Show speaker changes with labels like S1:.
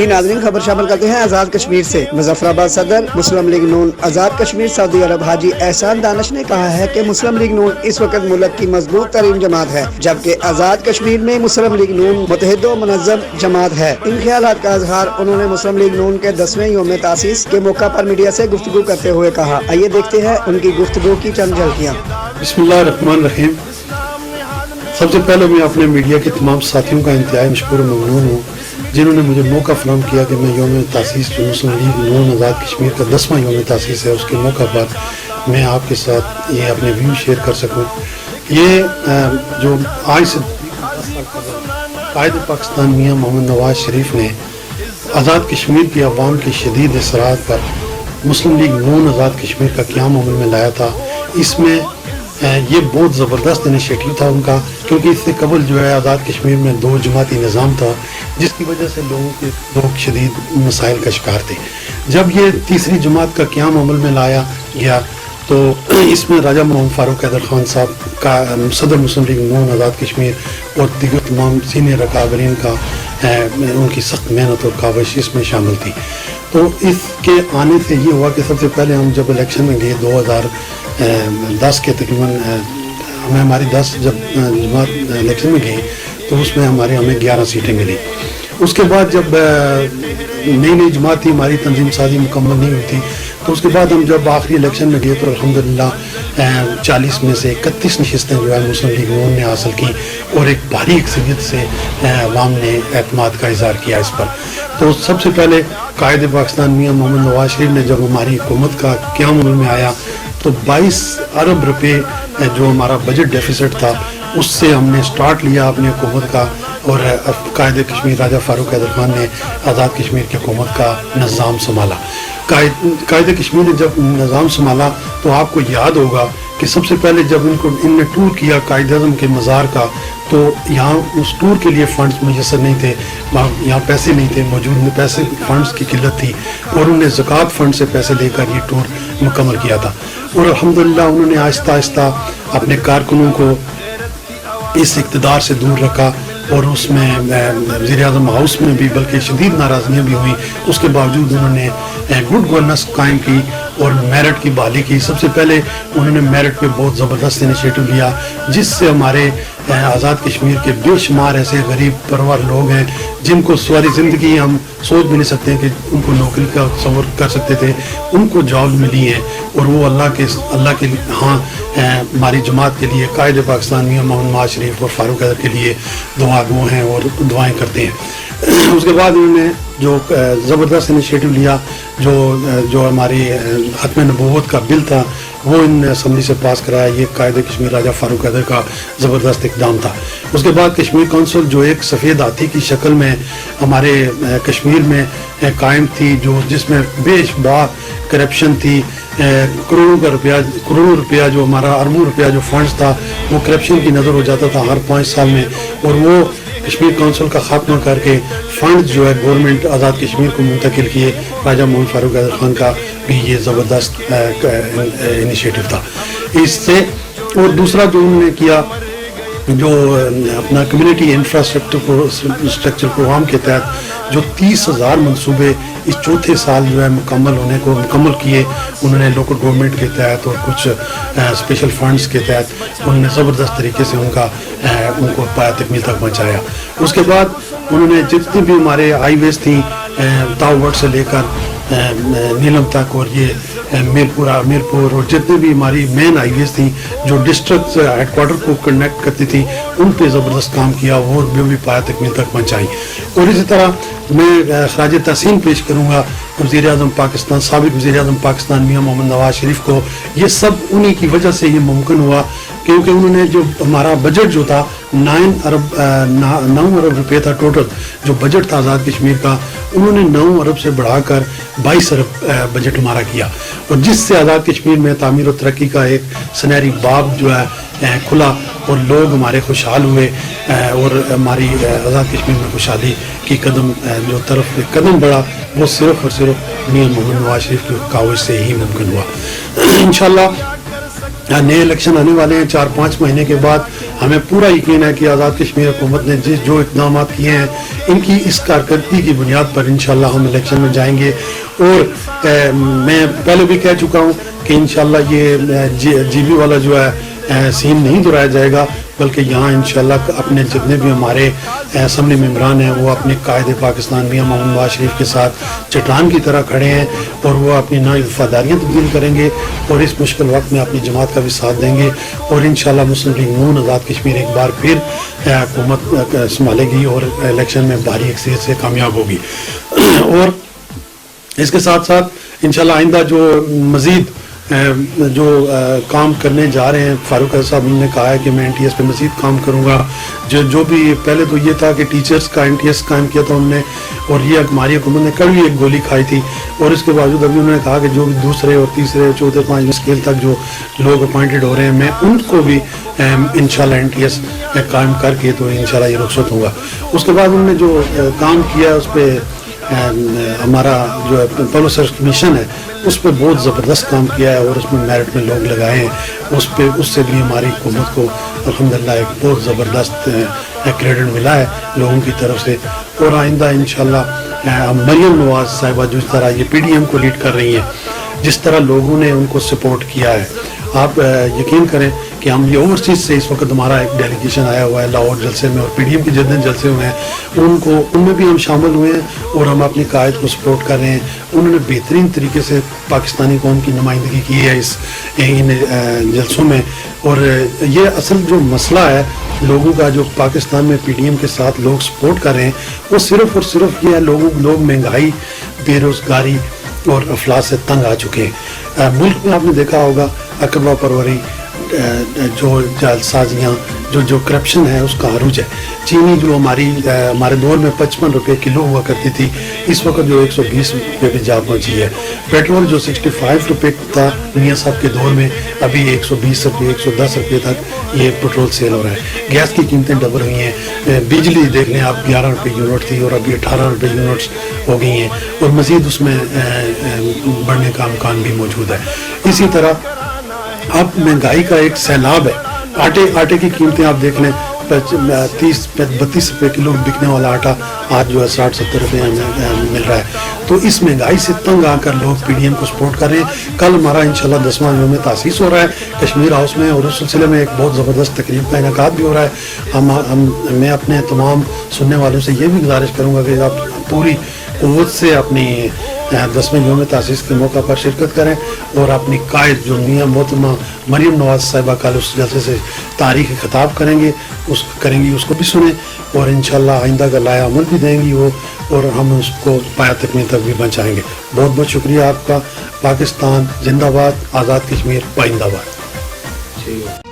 S1: جی ناظرین، خبر شامل کرتے ہیں آزاد کشمیر سے۔ مظفر آباد صدر مسلم لیگ نون آزاد کشمیر سعودی عرب حاجی احسان دانش نے کہا ہے کہ مسلم لیگ نون اس وقت ملک کی مضبوط ترین جماعت ہے، جبکہ آزاد کشمیر میں مسلم لیگ نون متحد و منظم جماعت ہے۔ ان خیالات کا اظہار انہوں نے مسلم لیگ نون کے 10ویں یوم تاسیس کے موقع پر میڈیا سے گفتگو کرتے ہوئے کہا۔ آئیے دیکھتے ہیں ان کی گفتگو کی چند جھلکیاں۔
S2: بسم اللہ الرحمن الرحیم۔ سب سے پہلے میں اپنے میڈیا کے تمام ساتھیوں کا انتہائی مشکور و ممنون ہوں جنہوں نے مجھے موقع فراہم کیا کہ میں یوم تاسیس جو مسلم لیگ نون آزاد کشمیر کا 10واں یوم تاسیس ہے، اس کے موقع پر میں آپ کے ساتھ یہ اپنے ویو شیئر کر سکوں۔ یہ جو آج سے قائد پاکستان میاں محمد نواز شریف نے آزاد کشمیر کی عوام کی شدید اصرار پر مسلم لیگ نون آزاد کشمیر کا قیام عمل میں لایا تھا، اس میں یہ بہت زبردست انیشیٹو تھا ان کا، کیونکہ اس سے قبل جو ہے آزاد کشمیر میں 2 جماعتی نظام تھا، جس کی وجہ سے لوگ شدید مسائل کا شکار تھے۔ جب یہ تیسری جماعت کا قیام عمل میں لایا گیا تو اس میں راجہ محمد فاروق حیدر خان صاحب کا صدر مسلم لیگ نون آزاد کشمیر اور دیگر تمام سینئر اکابرین کا ان کی سخت محنت اور کاوش اس میں شامل تھی۔ تو اس کے آنے سے یہ ہوا کہ سب سے پہلے ہم جب الیکشن میں گئے 2010 کے تقریباً ہماری 10 جب جماعت الیکشن میں گئی تو اس میں ہمیں 11 سیٹیں ملی۔ اس کے بعد جب نئی جماعت تھی، ہماری تنظیم سازی مکمل نہیں ہوئی تھی، تو اس کے بعد ہم جب آخری الیکشن میں گئے تو الحمدللہ 40 میں سے 31 نشستیں جو ہے مسلم لیگ نون نے حاصل کی اور ایک بھاری اکثریت سے عوام نے اعتماد کا اظہار کیا اس پر۔ تو سب سے پہلے قائد پاکستان میاں محمد نواز شریف نے جب ہماری حکومت کا قیام عمل میں آیا تو 22 ارب روپے جو ہمارا بجٹ ڈیفیسٹ تھا اس سے ہم نے سٹارٹ لیا اپنی حکومت کا، اور قائد کشمیر راجہ فاروق حیدر خان نے آزاد کشمیر کی حکومت کا نظام سنبھالا۔ قائد کشمیر نے جب نظام سنبھالا تو آپ کو یاد ہوگا کہ سب سے پہلے جب ان نے ٹور کیا قائد اعظم کے مزار کا، تو یہاں اس ٹور کے لیے فنڈز میسر نہیں تھے، یہاں پیسے نہیں تھے موجود، پیسے فنڈز کی قلت تھی، اور انہوں نے زکوٰۃ فنڈ سے پیسے لے کر یہ ٹور مکمل کیا تھا۔ اور الحمدللہ انہوں نے آہستہ آہستہ اپنے کارکنوں کو اس اقتدار سے دور رکھا، اور اس میں وزیر اعظم ہاؤس میں بھی بلکہ شدید ناراضگیاں بھی ہوئیں، اس کے باوجود انہوں نے گڈ گورننس قائم کی اور میرٹ کی بحالی کی۔ سب سے پہلے انہوں نے میرٹ پہ بہت زبردست انیشیٹو لیا، جس سے ہمارے آزاد کشمیر کے بے شمار ایسے غریب پرور لوگ ہیں جن کو سواری زندگی ہم سوچ بھی نہیں سکتے کہ ان کو نوکری کا تصور کر سکتے تھے، ان کو جاب ملی ہیں، اور وہ اللہ کے ہاں ہماری جماعت کے لیے قائد پاکستان میاں محمد نواز شریف اور فاروق حیدر کے لیے دعا گو ہیں اور دعائیں کرتے ہیں۔ اس کے بعد انہوں نے جو زبردست انیشیٹو لیا، جو ہماری ختم نبوت کا بل تھا وہ ان نے اسمبلی سے پاس کرایا، یہ قائد کشمیر راجہ فاروق حیدر کا زبردست اقدام تھا۔ اس کے بعد کشمیر کونسل جو ایک سفید ہاتھی کی شکل میں ہمارے کشمیر میں قائم تھی، جس میں بے شمار کرپشن تھی، کروڑوں روپیہ جو ہمارا اربوں روپیہ جو فنڈز تھا وہ کرپشن کی نظر ہو جاتا تھا ہر 5 سال میں، اور وہ کشمیر کونسل کا خاتمہ کر کے فنڈ جو ہے گورنمنٹ آزاد کشمیر کو منتقل کیے۔ راجہ محمد فاروق حیدر خان کا بھی یہ زبردست انیشیٹو تھا اس سے۔ اور دوسرا جو انہوں نے کیا، جو اپنا کمیونٹی انفراسٹرکچر پروگرام کے تحت جو 30,000 منصوبے اس چوتھے سال جو ہے مکمل کیے انہوں نے لوکل گورنمنٹ کے تحت اور کچھ اسپیشل فنڈز کے تحت انہوں نے زبردست طریقے سے ان کو پایا تکمیل تک پہنچایا۔ اس کے بعد انہوں نے جتنی بھی ہمارے ہائی ویز تھیں تاوڑ سے لے کر نیلم تک، اور یہ میرپور اور جتنے بھی ہماری مین ہائی ویز تھیں جو ڈسٹرکٹ ہیڈ کوارٹر کو کنیکٹ کرتی تھی، ان پہ زبردست کام کیا، وہ بھی پایا تکمیل تک پہنچائی۔ اور اسی طرح میں خراج تحسین پیش کروں گا وزیر اعظم پاکستان، سابق وزیر اعظم پاکستان میاں محمد نواز شریف کو۔ یہ سب انہی کی وجہ سے یہ ممکن ہوا، کیونکہ انہوں نے جو ہمارا بجٹ جو تھا 9 ارب روپے تھا ٹوٹل جو بجٹ تھا آزاد کشمیر کا، انہوں نے 9 ارب سے بڑھا کر 22 ارب بجٹ ہمارا کیا، اور جس سے آزاد کشمیر میں تعمیر و ترقی کا ایک سنہری باب جو ہے کھلا، اور لوگ ہمارے خوشحال ہوئے، اور ہماری آزاد کشمیر میں خوشحالی کی قدم بڑھا، وہ صرف اور صرف میاں محمد نواز شریف کی کاوش سے ہی ممکن ہوا۔ انشاءاللہ نئے الیکشن آنے والے ہیں، 4-5 مہینے کے بعد ہمیں پورا یقین ہے کہ آزاد کشمیر حکومت نے جو اقدامات کیے ہیں ان کی اس کارکردگی کی بنیاد پر انشاءاللہ ہم الیکشن میں جائیں گے. اور میں پہلے بھی کہہ چکا ہوں کہ انشاءاللہ یہ جی بی والا جو ہے سین نہیں دہرایا جائے گا، بلکہ یہاں انشاءاللہ اپنے جتنے بھی ہمارے اسمبلی ممبران ہیں وہ اپنے قائد پاکستان میاں محمد نواز شریف کے ساتھ چٹان کی طرح کھڑے ہیں، اور وہ اپنی نئی وفاداریاں تبدیل کریں گے اور اس مشکل وقت میں اپنی جماعت کا بھی ساتھ دیں گے. اور انشاءاللہ مسلم لیگ نون آزاد کشمیر ایک بار پھر حکومت سنبھالے گی اور الیکشن میں بھاری اکثریت سے کامیاب ہوگی. اور اس کے ساتھ ساتھ انشاءاللہ آئندہ جو مزید جو کام کرنے جا رہے ہیں، فاروق صاحب نے کہا ہے کہ میں NTS پہ مزید کام کروں گا. جو بھی پہلے تو یہ تھا کہ ٹیچرز کا NTS قائم کیا تھا انہوں نے، اور یہ ہماری حکومت نے کبھی ایک گولی کھائی تھی، اور اس کے باوجود ابھی انہوں نے کہا کہ جو بھی دوسرے اور تیسرے اور چوتھے پانچویں اسکیل تک جو لوگ اپوائنٹڈ ہو رہے ہیں میں ان کو بھی انشاءاللہ NTS قائم کر کے تو انشاءاللہ یہ رخصت ہوں گا. اس کے بعد انہوں نے جو کام کیا اس پہ ہمارا جو پبلک سروس کمیشن ہے اس پہ بہت زبردست کام کیا ہے، اور اس میں میرٹ میں لوگ لگائے ہیں، اس سے بھی ہماری حکومت کو الحمدللہ ایک بہت زبردست کریڈٹ ملا ہے لوگوں کی طرف سے. اور آئندہ انشاءاللہ مریم نواز صاحبہ جو اس طرح یہ PDM کو لیڈ کر رہی ہیں، جس طرح لوگوں نے ان کو سپورٹ کیا ہے، آپ یقین کریں کہ ہم یہ اوورسیز سے اس وقت ہمارا ایک ڈیلیگیشن آیا ہوا ہے لاہور جلسے میں، اور PDM کے جتنے جلسے ہوئے ہیں ان میں بھی ہم شامل ہوئے ہیں، اور ہم اپنے قائد کو سپورٹ کر رہے ہیں. انہوں نے بہترین طریقے سے پاکستانی قوم کی نمائندگی کی ہے ان جلسوں میں. اور یہ اصل جو مسئلہ ہے لوگوں کا جو پاکستان میں PDM کے ساتھ لوگ سپورٹ کر رہے ہیں، وہ صرف اور صرف یہ ہے لوگ مہنگائی، بے روزگاری اور افلاس سے تنگ آ چکے ہیں. ملک میں آپ نے دیکھا ہوگا اقبا پروری، جو جعلسازیاں، جو کرپشن ہے اس کا عروج ہے. چینی جو ہمارے دور میں 55 روپے کلو ہوا کرتی تھی، اس وقت جو 120 روپے پہ جا پہنچی ہے. پیٹرول جو 65 روپے تھا میاں صاحب کے دور میں، ابھی 120 روپے 110 روپے تک یہ پیٹرول سیل ہو رہا ہے. گیس کی قیمتیں ڈبل ہوئی ہیں. بجلی دیکھ لیں آپ 11 روپے یونٹ تھی اور ابھی 18 روپے یونٹس ہو گئی ہیں، اور مزید اس میں بڑھنے کا امکان بھی موجود ہے. اسی طرح اب مہنگائی کا ایک سیلاب ہے. آٹے کی قیمتیں آپ دیکھ لیں، 30-32 روپے کلو بکنے والا آٹا آج جو ہے 60-70 روپے مل رہا ہے. تو اس مہنگائی سے تنگ آ کر لوگ PDM کو سپورٹ کر رہے ہیں. کل ہمارا انشاءاللہ 10واں یوم تاسیس ہو رہا ہے کشمیر ہاؤس میں، اور اس سلسلے میں ایک بہت زبردست تقریب کا انعقاد بھی ہو رہا ہے. میں اپنے تمام سننے والوں سے یہ بھی گزارش کروں گا کہ آپ پوری قوت سے اپنی 10ویں یوم تاسیس کے موقع پر شرکت کریں، اور اپنی قائد جو میاں محترمہ مریم نواز صاحبہ کل اس جلسے سے تاریخی خطاب کریں گی اس کو بھی سنیں، اور انشاءاللہ آئندہ کا لائحہ عمل بھی دیں گی وہ، اور ہم اس کو پایا تکمیل تک بھی پہنچائیں گے. بہت بہت شکریہ آپ کا. پاکستان زندہ باد، آزاد کشمیر پائندہ باد.